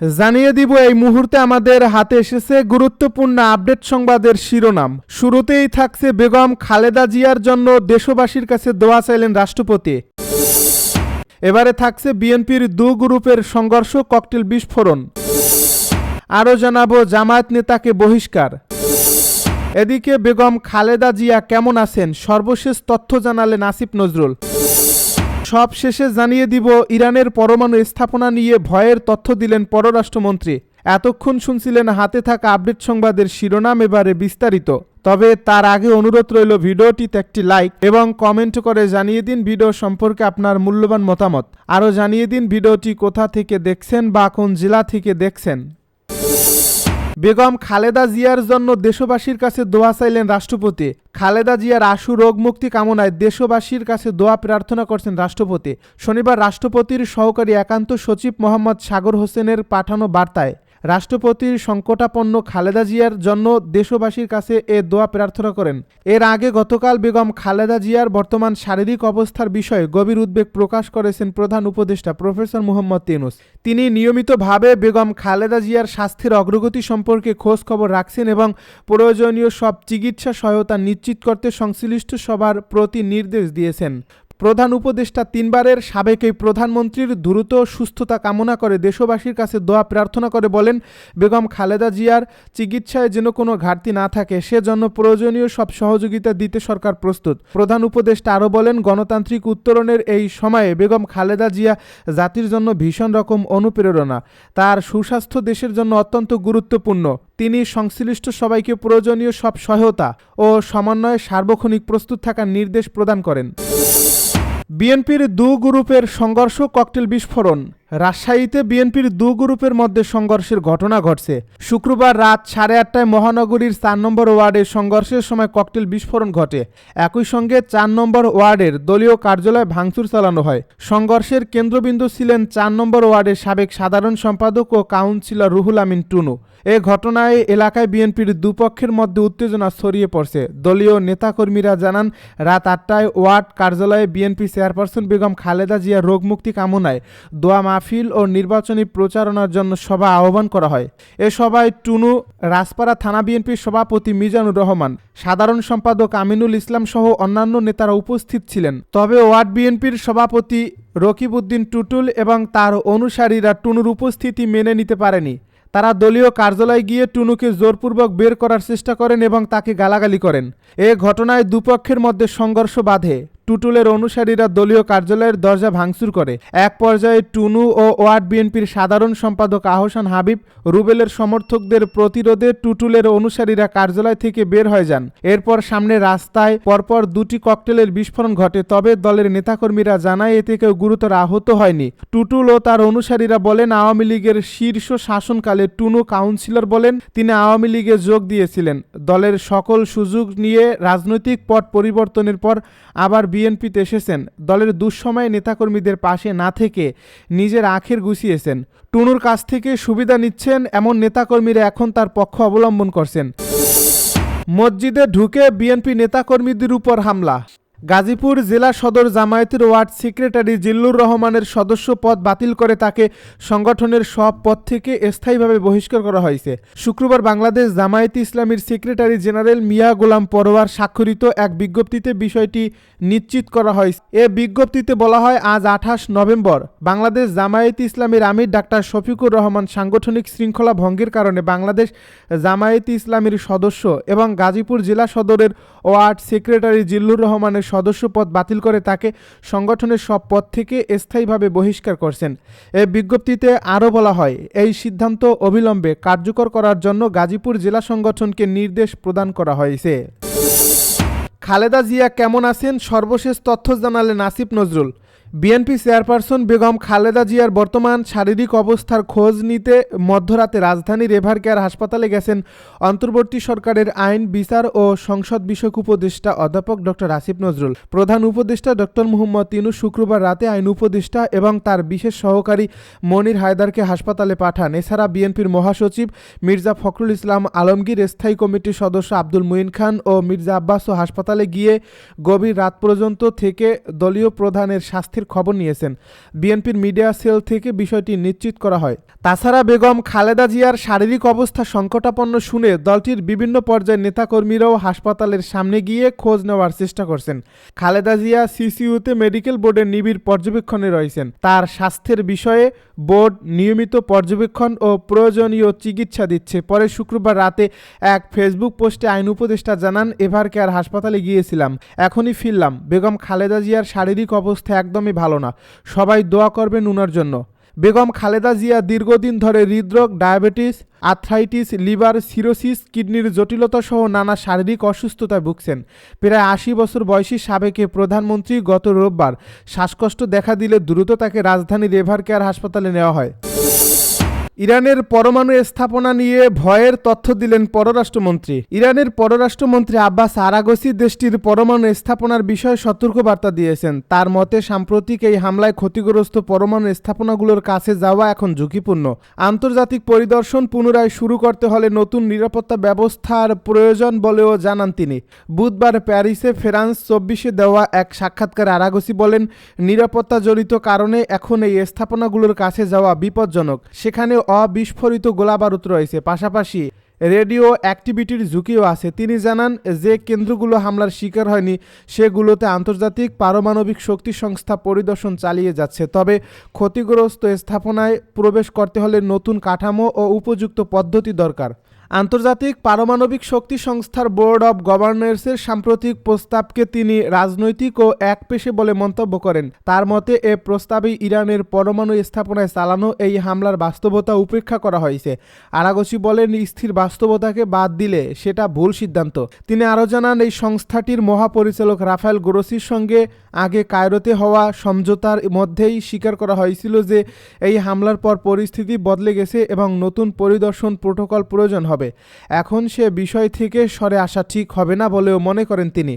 জানিয়ে দিব এই মুহূর্তে আমাদের হাতে এসেছে গুরুত্বপূর্ণ আপডেট সংবাদের শিরোনাম। শুরুতেই থাকছে বেগম খালেদা জিয়ার জন্য দেশবাসীর কাছে দোয়া চাইলেন রাষ্ট্রপতি। এবারে থাকছে বিএনপির দু গ্রুপের সংঘর্ষ, ককটেল বিস্ফোরণ। আরও জানাবো জামায়াত নেতাকে বহিষ্কার। এদিকে বেগম খালেদা জিয়া কেমন আছেন সর্বশেষ তথ্য জানালেন আসিফ নজরুল। সব শেষে জানিয়ে দিব ইরানের পরমাণু স্থাপনা নিয়ে ভয়ের তথ্য দিলেন পররাষ্ট্রমন্ত্রী। এতক্ষণ শুনছিলেন হাতে থাকা আপডেট সংবাদের শিরোনাম, এবারে বিস্তারিত। তবে তার আগে অনুরোধ রইল ভিডিওটিতে একটি লাইক এবং কমেন্ট করে জানিয়ে দিন ভিডিও সম্পর্কে আপনার মূল্যবান মতামত। আরও জানিয়ে দিন ভিডিওটি কোথা থেকে দেখছেন বা কোন জেলা থেকে দেখছেন। বেগম খালেদা জিয়ার জন্য দেশবাসীর কাছে দোয়া চাইলেন রাষ্ট্রপতি। খালেদা জিয়ার আশু রোগ মুক্তি কামনায় দেশবাসীর কাছে দোয়া প্রার্থনা করছেন রাষ্ট্রপতি। শনিবার রাষ্ট্রপতির সহকারী একান্ত সচিব মোহাম্মদ সাগর হোসেনের পাঠানো বার্তায় রাষ্ট্রপতির সংকটাপন্ন খালেদা জিয়ার জন্য দেশবাসীর কাছে এ দোয়া প্রার্থনা করেন। এর আগে গতকাল বেগম খালেদা জিয়ার বর্তমান শারীরিক অবস্থার বিষয়ে গভীর উদ্বেগ প্রকাশ করেছেন প্রধান উপদেষ্টা প্রফেসর মোহাম্মদ ইউনূস। তিনি নিয়মিতভাবে বেগম খালেদা জিয়ার স্বাস্থ্যের অগ্রগতি সম্পর্কে খোঁজ খবর রাখছেন এবং প্রয়োজনীয় সব চিকিৎসা সহায়তা নিশ্চিত করতে সংশ্লিষ্ট সবার প্রতি নির্দেশ দিয়েছেন। প্রধান উপদেষ্টা তিনবারের সাবেক এই প্রধানমন্ত্রীর দ্রুত সুস্থতা কামনা করে দেশবাসীর কাছে দোয়া প্রার্থনা করে বলেন, বেগম খালেদা জিয়ার চিকিৎসায় যেন কোনো ঘাটতি না থাকে সেজন্য প্রয়োজনীয় সব সহযোগিতা দিতে সরকার প্রস্তুত। প্রধান উপদেষ্টা আরও বলেন, গণতান্ত্রিক উত্তরণের এই সময়ে বেগম খালেদা জিয়া জাতির জন্য ভীষণ রকম অনুপ্রেরণা। তার সুস্বাস্থ্য দেশের জন্য অত্যন্ত গুরুত্বপূর্ণ। তিনি সংশ্লিষ্ট সবাইকে প্রয়োজনীয় সব সহায়তা ও সমন্বয়ে সার্বক্ষণিক প্রস্তুত থাকার নির্দেশ প্রদান করেন। বিএনপির দু গ্রুপের সংঘর্ষ, ককটেল বিস্ফোরণ। রাজশাহীতে বিএনপির দু গ্রুপের মধ্যে সংঘর্ষের ঘটনা ঘটছে। শুক্রবার রাত 8:30টায় মহানগরীর 4 নম্বর ওয়ার্ডে সংঘর্ষের সময় ককটেল বিস্ফোরণ ঘটে। একই সঙ্গে 4 নম্বর ওয়ার্ডের দলীয় কার্যালয় ভাঙচুর চালানো হয়। সংঘর্ষের কেন্দ্রবিন্দু ছিলেন 4 নম্বর ওয়ার্ডের সাবেক সাধারণ সম্পাদক ও কাউন্সিলর রুহুল আমিন টুনু। এ ঘটনায় এলাকায় বিএনপির দুপক্ষের মধ্যে উত্তেজনা ছড়িয়ে পড়ছে। দলীয় নেতাকর্মীরা জানান, রাত 8টায় ওয়ার্ড কার্যালয়ে বিএনপি চেয়ারপারসন বেগম খালেদা জিয়ার রোগমুক্তি কামনায় দোয়া মাহফিল ও নির্বাচনী প্রচারণার জন্য সভা আহ্বান করা হয়। এ সভায় টুনু, রাজপাড়া থানা বিএনপির সভাপতি মিজানুর রহমান, সাধারণ সম্পাদক আমিনুল ইসলাম সহ অন্যান্য নেতারা উপস্থিত ছিলেন। তবে ওয়ার্ড বিএনপির সভাপতি রকিব উদ্দিন টুটুল এবং তার অনুসারীরা টুনুর উপস্থিতি মেনে নিতে পারেনি। তারা দলীয় কার্যালয়ে গিয়ে টুনুকে জোরপূর্বক বের করার চেষ্টা করেন এবং তাকে গালাগালি করেন। এ ঘটনায় দুপক্ষের মধ্যে সংঘর্ষ বাধে। টুটুলের অনুসারীরা দলীয় কার্যালয়ের দরজা ভাঙচুর করে। এক পর্যায়ে টুনু ও ওয়ার্ড বিএনপির সাধারণ সম্পাদক আহসান হাবিব, রুবেলের সমর্থকদের প্রতিরোধে টুটুলের অনুসারীরা কার্যালয় থেকে বের হয়ে যান। এরপর সামনে রাস্তায় পরপর 2টি ককটেলের বিস্ফোরণ ঘটে। তবে দলের নেতাকর্মীরা জানায় এতে কেউ গুরুতর আহত হয়নি। টুটুল ও তার অনুসারীরা বলেন, আওয়ামী লীগের শীর্ষ শাসনকালে টুনু কাউন্সিলর বলেন তিনি আওয়ামী লীগে যোগ দিয়েছিলেন। দলের সকল সুযোগ নিয়ে রাজনৈতিক পট পরিবর্তনের পর আবার বিএনপিতে এসেছেন। দলের দুঃসময়ে নেতাকর্মীদের পাশে না থেকে নিজের আখের গুছিয়েছেন। টুনুর কাছ থেকে সুবিধা নিচ্ছেন এমন নেতাকর্মীরা এখন তার পক্ষ অবলম্বন করছেন। মসজিদে ঢুকে বিএনপি নেতাকর্মীদের উপর হামলা। গাজীপুর জেলা সদর জামায়াতের ওয়ার্ড সেক্রেটারি জিল্লুর রহমানের সদস্য পদ বাতিল করে তাকে সংগঠনের সব পদ থেকে স্থায়ীভাবে বহিষ্কার করা হয়েছে। শুক্রবার বাংলাদেশ জামায়াতে ইসলামীর সেক্রেটারি জেনারেল মিয়া গোলাম পরোয়ার স্বাক্ষরিত এক বিজ্ঞপ্তিতে বিষয়টি নিশ্চিত করা হয়েছে। এ বিজ্ঞপ্তিতে বলা হয়, আজ 28 নভেম্বর বাংলাদেশ জামায়াতে ইসলামীর আমির ডাক্তার শফিকুর রহমান সাংগঠনিক শৃঙ্খলা ভঙ্গের কারণে বাংলাদেশ জামায়াতে ইসলামীর সদস্য এবং গাজীপুর জেলা সদরের ওয়ার্ড সেক্রেটারি জিল্লুর রহমানের সদস্য পদ বাতিল করে তাকে সংগঠনের সব পদ থেকে স্থায়ীভাবে বহিষ্কার করছেন। এই বিজ্ঞপ্তিতে আরও বলা হয়, এই সিদ্ধান্ত অবিলম্বে কার্যকর করার জন্য গাজীপুর জেলা সংগঠনকে নির্দেশ প্রদান করা হয়েছে। খালেদা জিয়া কেমন আছেন সর্বশেষ তথ্য জানালেন আসিফ নজরুল। বিএনপি চেয়ারপারসন বেগম খালেদা জিয়ার বর্তমান শারীরিক অবস্থার খোঁজ নিতে মধ্যরাতে রাজধানীর এভার কেয়ার হাসপাতালে গেছেন অন্তর্বর্তী সরকারের আইন, বিচার ও সংসদ বিষয়ক উপদেষ্টা অধ্যাপক ডক্টর আসিফ নজরুল। প্রধান উপদেষ্টা ডক্টর মোহাম্মদ ইউনূস শুক্রবার রাতে আইন উপদেষ্টা এবং তার বিশেষ সহকারী মনির হায়দারকে হাসপাতালে পাঠান। এছাড়া বিএনপির মহাসচিব মির্জা ফখরুল ইসলাম আলমগীর, স্থায়ী কমিটির সদস্য আব্দুল মুঈন খান ও মির্জা আব্বাসও হাসপাতালে গিয়ে গভীর রাত পর্যন্ত থেকে দলীয় প্রধানের স্বাস্থ্যের স্বাস্থ্যের খবর নিয়েছেন। বিএনপির মিডিয়া সেল থেকে বিষয়টি নিশ্চিত করা হয়। তাছাড়া বেগম খালেদা জিয়ার শারীরিক অবস্থা সংকটাপন্ন শুনে দলটির বিভিন্ন পর্যায়ের নেতাকর্মীরাও হাসপাতালের সামনে গিয়ে খোঁজ নেওয়ার চেষ্টা করছেন। খালেদা জিয়া সিসিইউতে মেডিকেল বোর্ডের নিবিড় পর্যবেক্ষণে রয়েছেন। তার স্বাস্থ্যের বিষয়ে বোর্ড নিয়মিত পর্যবেক্ষণ ও প্রয়োজনীয় চিকিৎসা দিচ্ছে। পরে শুক্রবার রাতে এক ফেসবুক পোস্টে আইন উপদেষ্টা জানান, এভারকেয়ার হাসপাতালে গিয়েছিলাম, এখনই ফিরলাম। বেগম খালেদা জিয়ার শারীরিক অবস্থা একদমই ভালো না, সবাই দোয়া করবেন উনার জন্য। বেগম খালেদা জিয়া দীর্ঘদিন ধরে হৃদরোগ, ডায়াবেটিস, আর্থ্রাইটিস, লিভার সিরোসিস, কিডনির জটিলতা সহ নানা শারীরিক অসুস্থতায় ভুগছেন। প্রায় ৮০ বছর বয়সী সাবেক প্রধানমন্ত্রী গত রোববার শ্বাসকষ্ট দেখা দিলে দ্রুত তাকে রাজধানীর এভারকেয়ার হাসপাতালে নেওয়া হয়। ইরানের পরমাণু স্থাপনা নিয়ে ভয়ের তথ্য দিলেন পররাষ্ট্রমন্ত্রী। ইরানের পররাষ্ট্রমন্ত্রী আব্বাস আরাগচি দেশটির পরমাণু স্থাপনার বিষয়ে সতর্কবার্তা দিয়েছেন। তার মতে সাম্প্রতিক এই হামলায় ক্ষতিগ্রস্ত পরমাণু স্থাপনাগুলোর কাছে যাওয়া এখন ঝুঁকিপূর্ণ। আন্তর্জাতিক পরিদর্শন পুনরায় শুরু করতে হলে নতুন নিরাপত্তা ব্যবস্থার প্রয়োজন বলেও জানান তিনি। বুধবার প্যারিসে ফ্রান্স ২৪-এ দেওয়া এক সাক্ষাৎকারে আরাগচি বলেন, নিরাপত্তা জনিত কারণে এখন এই স্থাপনাগুলোর কাছে যাওয়া বিপজ্জনক। সেখানে অবিস্ফোরিত গোলাবারুদ রয়েছে, পাশাপাশি রেডিও অ্যাক্টিভিটির ঝুঁকিও আছে। তিনি জানান, যে কেন্দ্রগুলো হামলার শিকার হয়নি সেগুলোতে আন্তর্জাতিক পারমাণবিক শক্তি সংস্থা পরিদর্শন চালিয়ে যাচ্ছে। তবে ক্ষতিগ্রস্ত স্থাপনায় প্রবেশ করতে হলে নতুন কাঠামো ও উপযুক্ত পদ্ধতি দরকার। আন্তর্জাতিক পারমাণবিক শক্তি সংস্থার বোর্ড অব গভর্নর্সের সাম্প্রতিক প্রস্তাবকে তিনি রাজনৈতিক ও একপেশে বলে মন্তব্য করেন। তার মতে এ প্রস্তাবে ইরানের পরমাণু স্থাপনায় চালানো এই হামলার বাস্তবতা উপেক্ষা করা হয়েছে। আরাগচি বলেন, স্থির বাস্তবতাকে বাদ দিলে সেটা ভুল সিদ্ধান্ত। তিনি আরও জানান, এই সংস্থাটির মহাপরিচালক রাফায়েল গ্রোসির সঙ্গে আগে কায়রোতে হওয়া সমঝোতার মধ্যেই স্বীকার করা হয়েছিল যে এই হামলার পর পরিস্থিতি বদলে গেছে এবং নতুন পরিদর্শন প্রোটোকল প্রয়োজন হবে। এখন সে বিষয় থেকে সরে আসা ঠিক হবে না বলেও মনে করেন তিনি।